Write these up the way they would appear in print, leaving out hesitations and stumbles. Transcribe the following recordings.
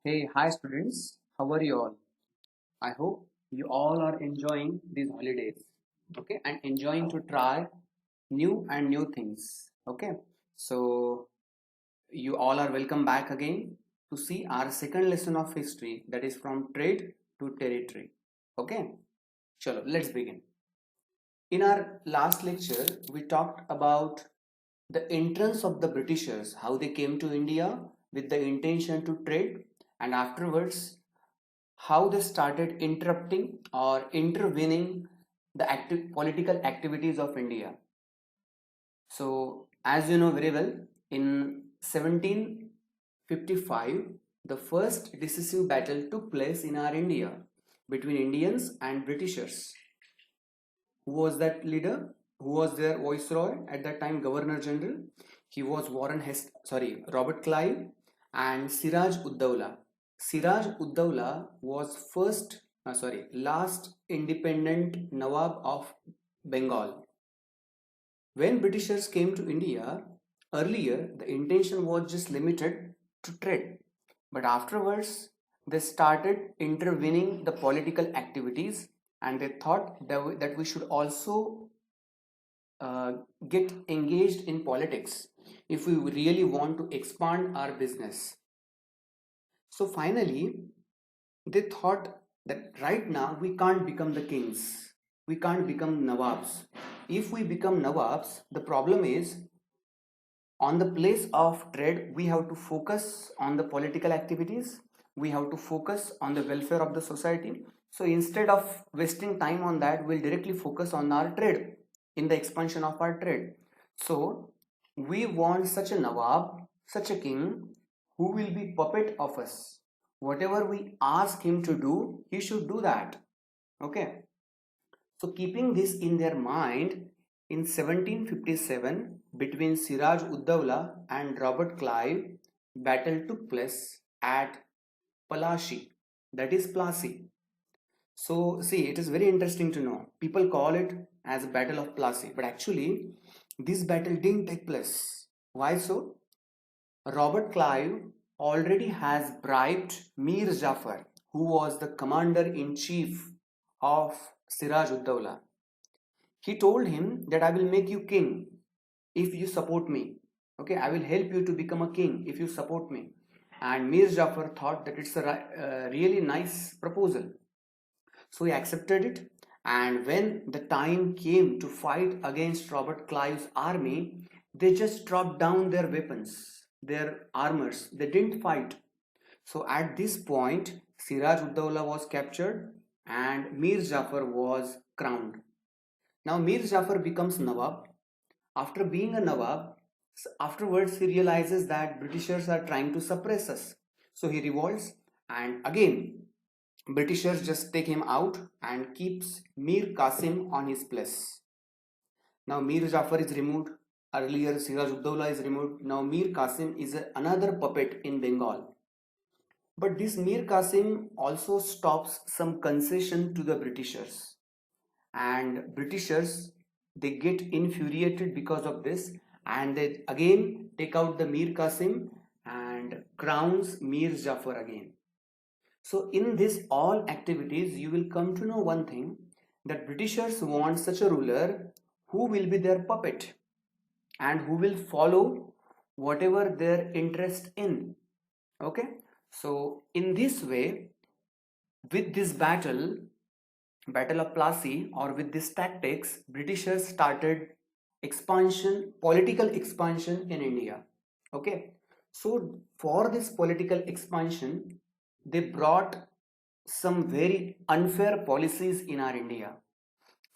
Hey, hi students. How are you all? I hope you all are enjoying these holidays, okay, and enjoying to try new things, okay. So you all are welcome back again to see our second lesson of history, that is from trade to territory, okay. Chalo, let's begin. In our last lecture, we talked about the entrance of the Britishers, how they came to India with the intention to trade, and afterwards how they started interrupting or intervening the political activities of India. So, as you know very well, in 1755, the first decisive battle took place in our India between Indians and Britishers. Who was that leader? Who was their viceroy at that time, Governor General? He was Robert Clive and Siraj Uddaulah. Siraj Uddaulah was last independent Nawab of Bengal. When Britishers came to India, earlier the intention was just limited to trade, but afterwards they started intervening the political activities, and they thought that we should also uh, get engaged in politics if we really want to expand our business. So finally, they thought that right now we can't become the kings, we can't become Nawabs. If we become Nawabs, the problem is on the place of trade, we have to focus on the political activities, we have to focus on the welfare of the society. So instead of wasting time on that, we'll directly focus on our trade, in the expansion of our trade. So we want such a Nawab, such a king who will be puppet of us. Whatever we ask him to do, he should do that. Okay. So keeping this in their mind, in 1757, between Siraj Uddaulah and Robert Clive, battle took place at Palashi, that is Plassey. So see, it is very interesting to know. People call it as a Battle of Plassey, but actually this battle didn't take place. Why so? Robert Clive already has bribed Mir Jafar, who was the commander-in-chief of Siraj Uddaulah. He told him that I will make you king if you support me. Okay, I will help you to become a king if you support me. And Mir Jafar thought that it's a really nice proposal. So he accepted it. And when the time came to fight against Robert Clive's army, they just dropped down their weapons, their armors. They didn't fight. So at this point, Siraj Uddaulah was captured and Mir Jafar was crowned. Now Mir Jafar becomes Nawab. After being a Nawab, afterwards he realizes that Britishers are trying to suppress us. So he revolts, and again Britishers just take him out and keeps Mir Qasim on his place. Now Mir Jafar is removed. Earlier Siraj Uddaulah is removed. Now Mir Qasim is another puppet in Bengal. But this Mir Qasim also stops some concession to the Britishers. And Britishers, they get infuriated because of this, and they again take out the Mir Qasim and crowns Mir Jafar again. So in this all activities, you will come to know one thing, that Britishers want such a ruler who will be their puppet and who will follow whatever their interest in. Okay, so in this way, with this Battle of Plassey, or with these tactics, Britishers started political expansion in India. Okay, so for this political expansion, they brought some very unfair policies in our India.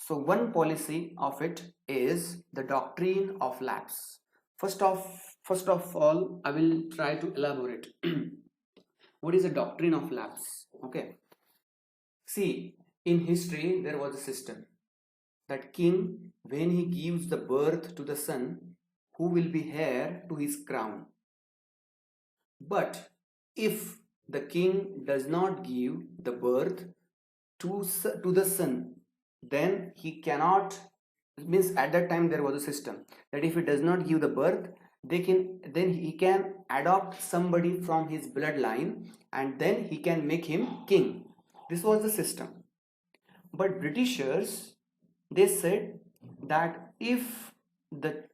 So one policy of it is the doctrine of lapse. First of all, I will try to elaborate. What is the doctrine of lapse? Okay, see, in history there was a system that king, when he gives the birth to the son, who will be heir to his crown. But if the king does not give the birth to the son, then he cannot, means at that time there was a system that if he does not give the birth, then he can adopt somebody from his bloodline and then he can make him king. This was the system. But Britishers, they said that if the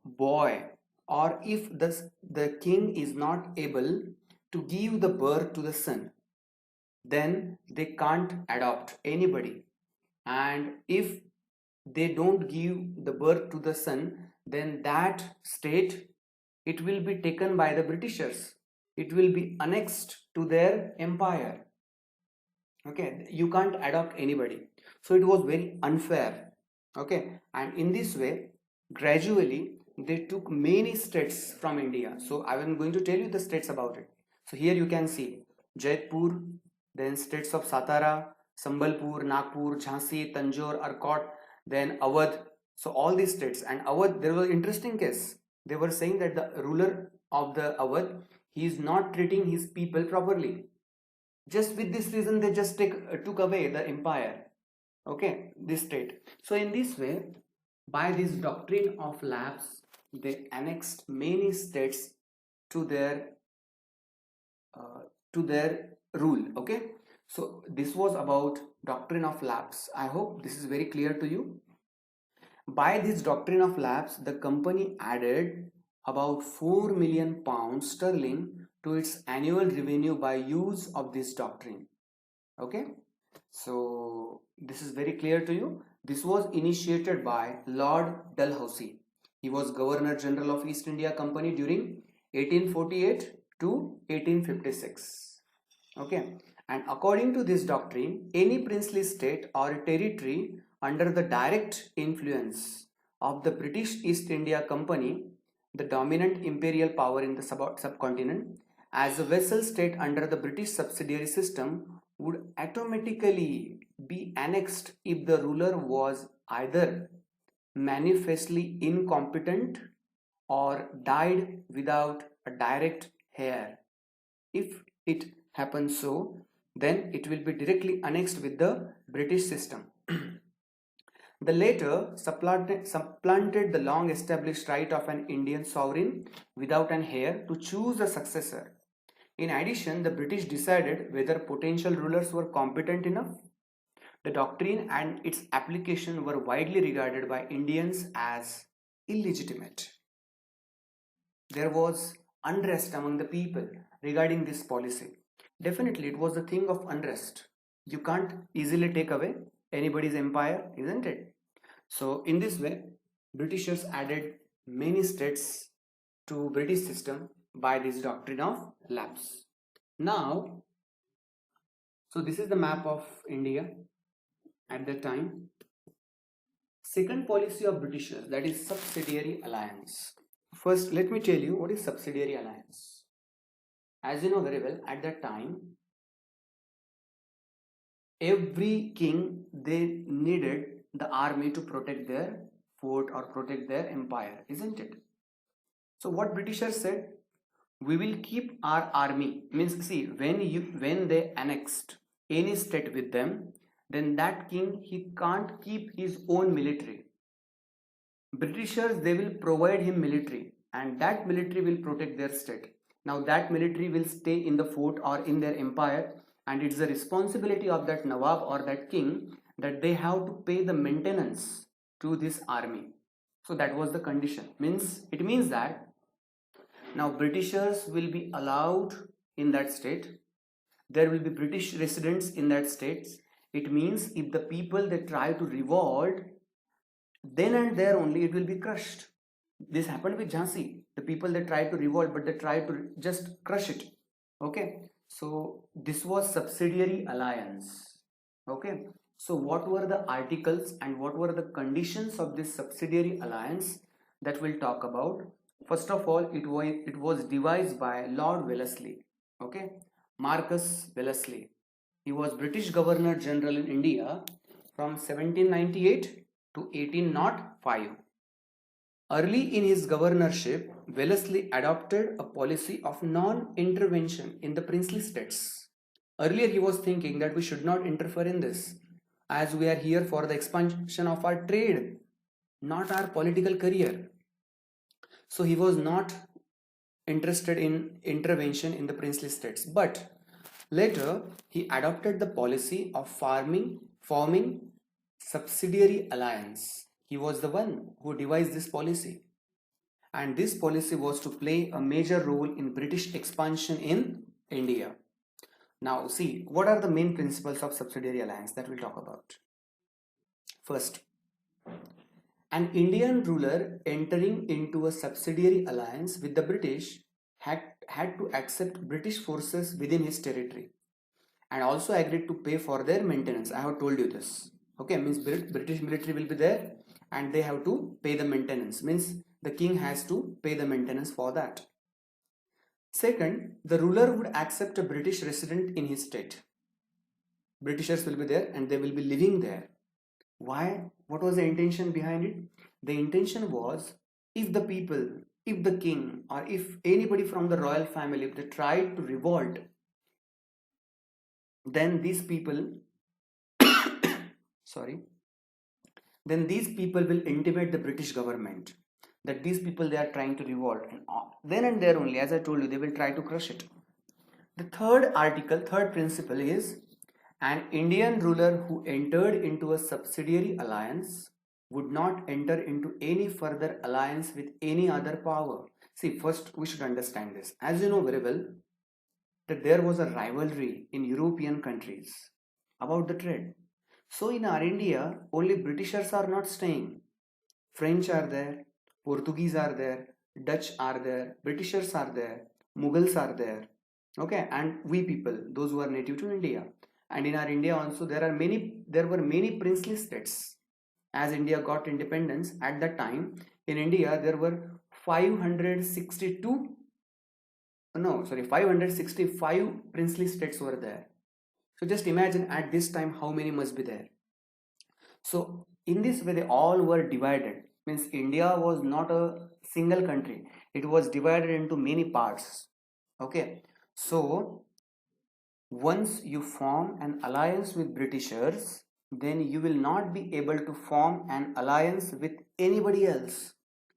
boy or if the king is not able to give the birth to the son, then they can't adopt anybody. And if they don't give the birth to the son, then that state, it will be taken by the Britishers. It will be annexed to their empire. Okay, you can't adopt anybody. So it was very unfair. Okay, and in this way, gradually they took many states from India. So I am going to tell you the states about it. So here you can see Jaipur, then states of Satara, Sambalpur, Nagpur, Jhansi, Tanjore, Arcot, then Awadh. So all these states. And Awadh, there was an interesting case. They were saying that the ruler of the Awadh, he is not treating his people properly. Just with this reason, they just took away the empire. Okay, this state. So in this way, by this doctrine of lapse, they annexed many states to their rule. Okay, so this was about doctrine of lapse. I hope this is very clear to you. By this doctrine of lapse, the company added about 4 million pounds sterling to its annual revenue by use of this doctrine. Okay, so this is very clear to you. This was initiated by Lord Dalhousie. He was Governor General of East India Company during 1848 to 1856. Okay, and according to this doctrine, any princely state or territory under the direct influence of the British East India Company, the dominant imperial power in the subcontinent, as a vassal state under the British subsidiary system, would automatically be annexed if the ruler was either manifestly incompetent or died without a direct heir. If it happens so, then it will be directly annexed with the British system. The latter supplanted the long established right of an Indian sovereign without an heir to choose a successor. In addition, the British decided whether potential rulers were competent enough. The doctrine and its application were widely regarded by Indians as illegitimate. There was unrest among the people regarding this policy. Definitely, it was a thing of unrest. You can't easily take away anybody's empire, isn't it? So in this way, Britishers added many states to British system by this doctrine of lapse. Now, so this is the map of India at that time. Second policy of Britishers, that is subsidiary alliance. First, let me tell you what is subsidiary alliance. As you know very well, at that time, every king, they needed the army to protect their fort or protect their empire, isn't it? So what Britishers said, we will keep our army. Means, see, when they annexed any state with them, then that king, he can't keep his own military. Britishers, they will provide him military, and that military will protect their state. Now that military will stay in the fort or in their empire, and it's the responsibility of that Nawab or that king that they have to pay the maintenance to this army. So that was the condition. It means that now Britishers will be allowed in that state. There will be British residents in that state. It means if the people, they try to revolt, then and there only it will be crushed. This happened with Jhansi. The people, they tried to revolt, but they tried to just crush it. Okay, so this was subsidiary alliance. Okay, so what were the articles and what were the conditions of this subsidiary alliance that we'll talk about? First of all, it was devised by Lord Wellesley. Okay, Marcus Wellesley. He was British Governor General in India from 1798 to 1805. Early in his governorship, Wellesley adopted a policy of non-intervention in the princely states. Earlier, he was thinking that we should not interfere in this, as we are here for the expansion of our trade, not our political career. So he was not interested in intervention in the princely states, but later he adopted the policy of forming subsidiary alliance. He was the one who devised this policy, and this policy was to play a major role in British expansion in India. Now, see, what are the main principles of subsidiary alliance that we'll talk about? First, an Indian ruler entering into a subsidiary alliance with the British had to accept British forces within his territory and also agreed to pay for their maintenance. I have told you this. Okay, means British military will be there and they have to pay the maintenance. Means the king has to pay the maintenance for that. Second, the ruler would accept a British resident in his state. Britishers will be there and they will be living there. Why? What was the intention behind it? The intention was, if the people, if the king, or if anybody from the royal family, if they tried to revolt, then these people sorry, then these people will intimate the British government that these people, they are trying to revolt, and then and there only, as I told you, they will try to crush it. The third principle is, an Indian ruler who entered into a subsidiary alliance would not enter into any further alliance with any other power. See, first we should understand this. As you know very well, that there was a rivalry in European countries about the trade. So in our India, only Britishers are not staying. French are there, Portuguese are there, Dutch are there, Britishers are there, Mughals are there. Okay, and we people, those who are native to India. And in our India also there were many princely states. As India got independence at that time, in India there were 565 princely states were there. So just imagine at this time how many must be there. So in this way they all were divided. Means India was not a single country. It was divided into many parts. Okay. So once you form an alliance with Britishers, then you will not be able to form an alliance with anybody else.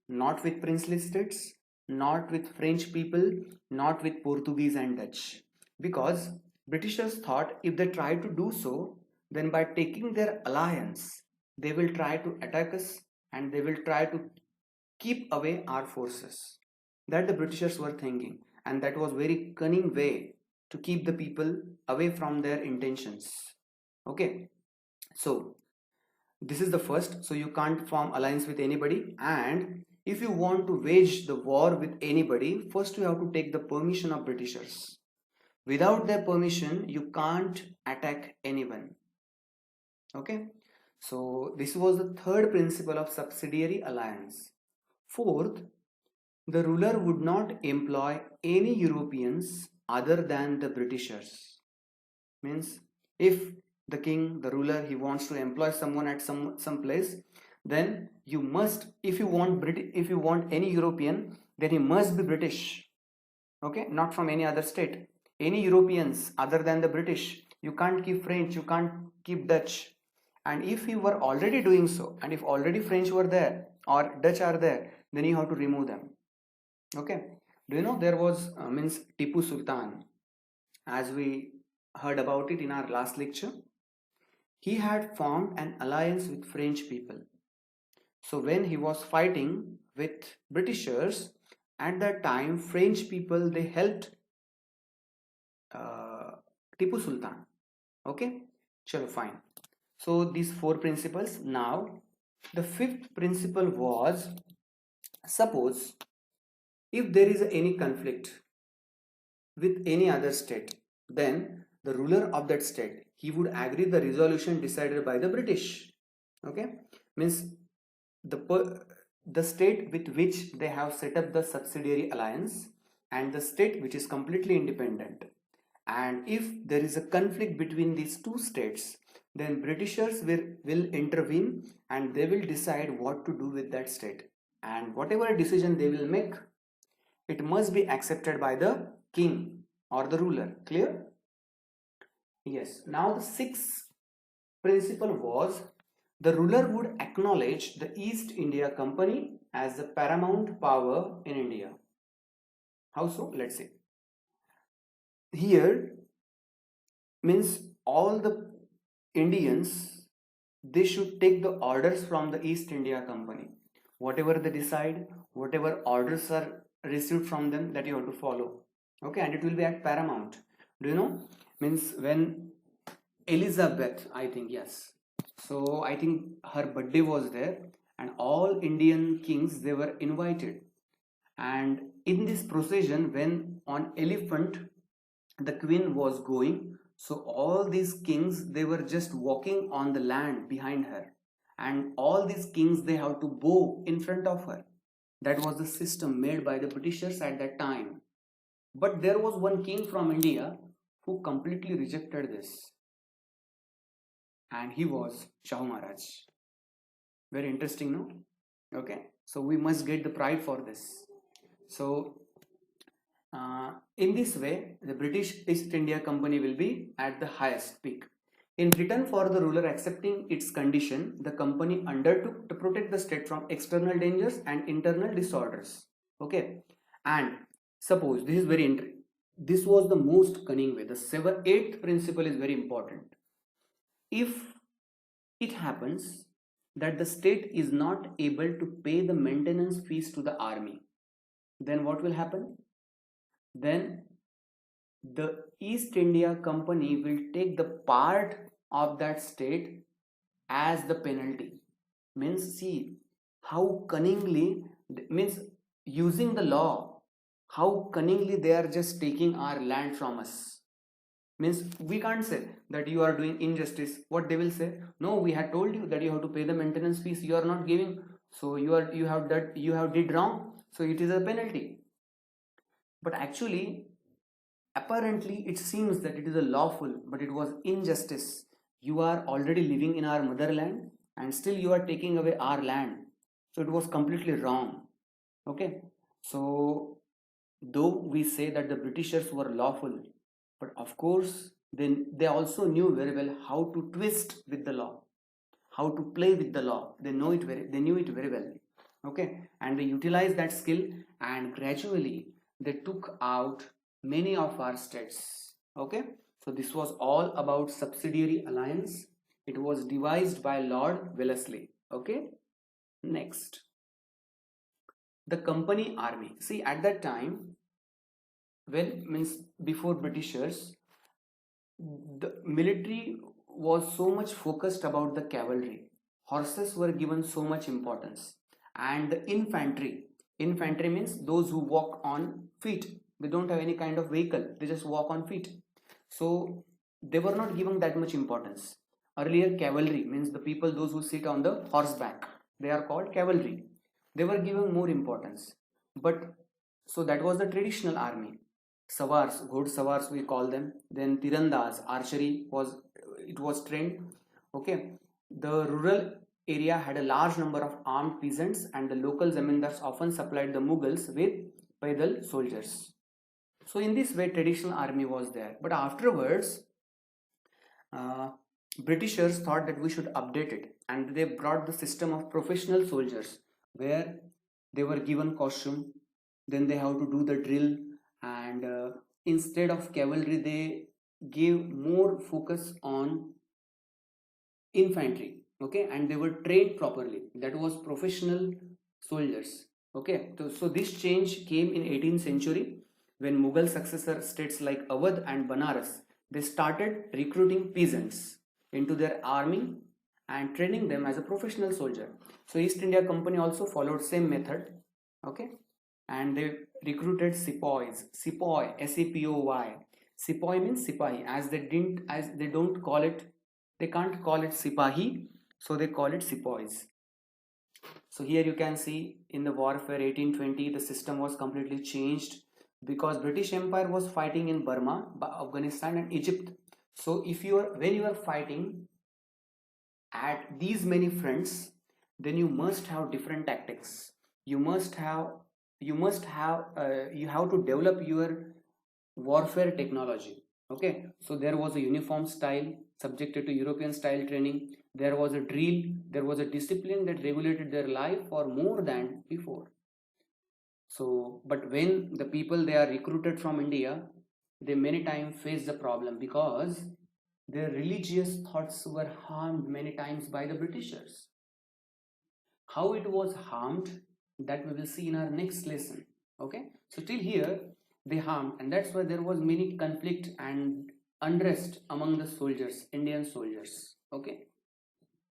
Not with princely states, not with French people, not with Portuguese and Dutch. Because Britishers thought if they try to do so, then by taking their alliance, they will try to attack us and they will try to keep away our forces. That the Britishers were thinking, and that was very cunning way to keep the people away from their intentions. Okay, so this is the first. So you can't form alliance with anybody, and if you want to wage the war with anybody, first you have to take the permission of Britishers. Without their permission, you can't attack anyone. Okay, so this was the third principle of subsidiary alliance. Fourth, the ruler would not employ any Europeans other than the Britishers. Means if the king, the ruler, he wants to employ someone at some place, then you must, if you want any European, then he must be British. Okay, not from any other state. Any Europeans other than the British. You can't keep French, you can't keep Dutch. And if you were already doing so, and if already French were there or Dutch are there, then you have to remove them. Okay, do you know there was means Tipu Sultan, as we heard about it in our last lecture, he had formed an alliance with French people. So when he was fighting with Britishers, at that time French people, they helped Tipu Sultan. Okay, chalo, fine. So these four principles. Now the fifth principle was, suppose if there is any conflict with any other state, then the ruler of that state, he would agree the resolution decided by the British. Okay, means the state with which they have set up the subsidiary alliance and the state which is completely independent. And if there is a conflict between these two states, then Britishers will intervene and they will decide what to do with that state. And whatever decision they will make, it must be accepted by the king or the ruler. Clear? Yes. Now the sixth principle was, the ruler would acknowledge the East India Company as the paramount power in India. How so? Let's see. Here means all the Indians, they should take the orders from the East India Company. Whatever they decide, whatever orders are received from them, that you have to follow. Okay, and it will be at paramount. Do you know? Means when Elizabeth, I think, yes. So I think her birthday was there, and all Indian kings they were invited. And in this procession, when on elephant the queen was going, so all these kings they were just walking on the land behind her, and all these kings they have to bow in front of her. That was the system made by the Britishers at that time. But there was one king from India who completely rejected this, and he was Shahu Maharaj. Very interesting, no? Okay, so we must get the pride for this. So in this way, the British East India Company will be at the highest peak. In return for the ruler accepting its condition, the company undertook to protect the state from external dangers and internal disorders. Okay, and suppose this is very interesting. This was the most cunning way. The eighth principle is very important. If it happens that the state is not able to pay the maintenance fees to the army, then what will happen? Then the East India Company will take the part of that state as the penalty. Means see how cunningly, means using the law, how cunningly they are just taking our land from us. Means we can't say that you are doing injustice. What they will say, no, we had told you that you have to pay the maintenance fees, you are not giving, so you have did wrong, so it is a penalty. But actually, apparently it seems that it is a lawful, but it was injustice. You are already living in our motherland and still you are taking away our land, so it was completely wrong. Okay, so though we say that the Britishers were lawful, but of course then they also knew very well how to twist with the law, how to play with the law. They knew it very well. Okay, and they utilized that skill, and gradually they took out many of our states. Okay, so this was all about subsidiary alliance. It was devised by Lord Wellesley. Okay, next, the company army. See, at that time, when means before Britishers, the military was so much focused about the cavalry. Horses were given so much importance, and the infantry means those who walk on feet. They don't have any kind of vehicle, they just walk on feet, so they were not given that much importance. Earlier, cavalry means the people those who sit on the horseback, they are called cavalry. They were given more importance. But so that was the traditional army. Savars, ghod savars we call them. Then tirandas, archery was trained. Okay, the rural area had a large number of armed peasants, and the local zamindars often supplied the Mughals with paidal soldiers. So in this way, traditional army was there. But afterwards, Britishers thought that we should update it, and they brought the system of professional soldiers, where they were given costume, then they have to do the drill, and instead of cavalry, they gave more focus on infantry. Okay, and they were trained properly. That was professional soldiers. Okay, so this change came in 18th century when Mughal successor states like Awadh and Banaras, they started recruiting peasants into their army and training them as a professional soldier. So East India Company also followed same method. Okay, and they recruited sepoys. Sepoy, S-E-P-O-Y. Sepoy means sipahi. As they don't call it, they can't call it sipahi, so they call it sepoys. So here you can see in the warfare 1820, the system was completely changed because British Empire was fighting in Burma, Afghanistan and Egypt. So when you are fighting at these many fronts, then you must have different tactics. You have to develop your warfare technology. Okay, so there was a uniform style subjected to European style training. There was a drill, there was a discipline that regulated their life for more than before. So, but when the people they are recruited from India, they many times face the problem because their religious thoughts were harmed many times by the Britishers. How it was harmed, that we will see in our next lesson. Okay, so till here they harmed, and that's why there was many conflict and unrest among the soldiers, Indian soldiers. Okay,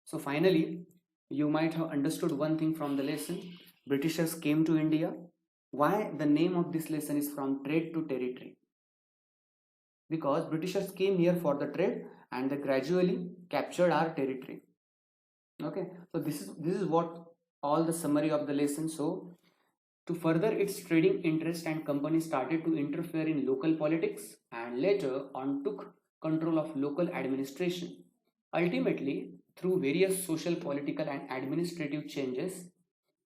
so finally you might have understood one thing from the lesson. Britishers came to India. Why the name of this lesson is from trade to territory? Because Britishers came here for the trade and they gradually captured our territory. Okay, so this is what all the summary of the lesson. So to further its trading interest, and company started to interfere in local politics and later on took control of local administration. Ultimately, through various social, political and administrative changes,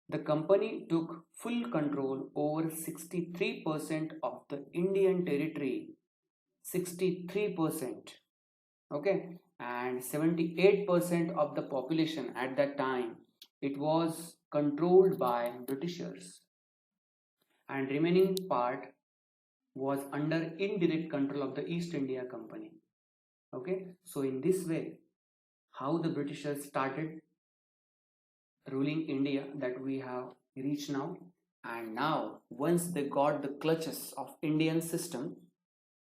the company took full control over 63% of the Indian territory. 63%. Okay, and 78% of the population at that time, it was controlled by Britishers, and remaining part was under indirect control of the East India Company. Okay, so in this way, how the Britishers started ruling India, that we have reached now. And now once they got the clutches of Indian system,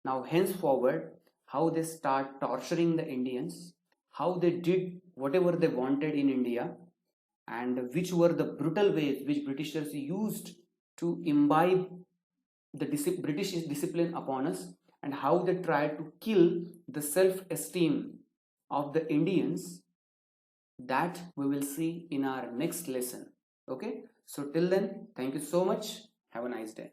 now henceforward how they start torturing the Indians, how they did whatever they wanted in India, and which were the brutal ways which Britishers used to imbibe the British discipline upon us, and how they tried to kill the self-esteem of the Indians, that we will see in our next lesson. Okay, so till then, thank you so much. Have a nice day.